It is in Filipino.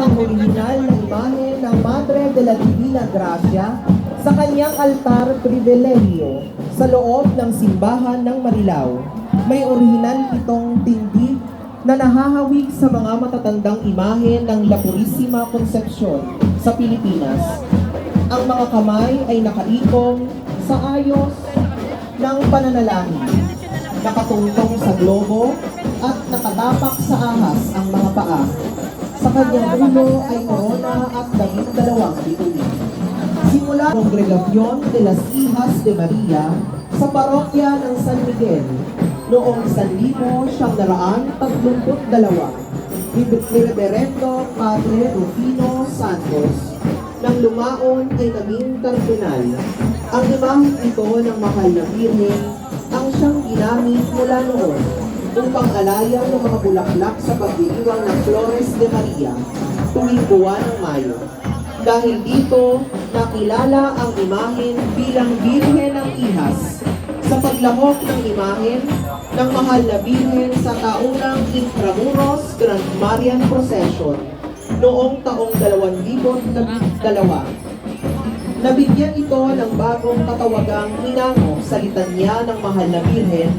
ang orihinal na imahe ng Madre de la Divina Gracia sa kanyang altar privilegio sa loob ng simbahan ng Marilao. May orihinal itong tindig na nahahawig sa mga matatandang imahe ng La Purisima Concepcion sa Pilipinas. Ang mga kamay ay nakaikong sa ayos ng pananalangin, nakatungtong sa globo at nakatapak sa ahas ang mga paa. Sa kanyang ulo ay korona at 12 bituin. Simula Congregación de las Hijas de Maria sa parokya ng San Miguel noong 1932 ni Reverendo Padre Rufino Santos. Nang lumaon ay naging kardinal. Ang imaheng ito ng mahal na Birhen ang siyang ginamit mula noon upang alayan ng mga bulaklak sa pagdiriwang ng Flores de Maria tuwing buwan ng Mayo. Dahil dito, nakilala ang imahen bilang Birhen ng Ihas sa paglahok ng imahen ng mahal na Birhen sa taunang Intramuros Grand Marian Procession noong taong 2002. Nabigyan ito ng bagong katawagang Hinango sa litanya ng mahal na Birhen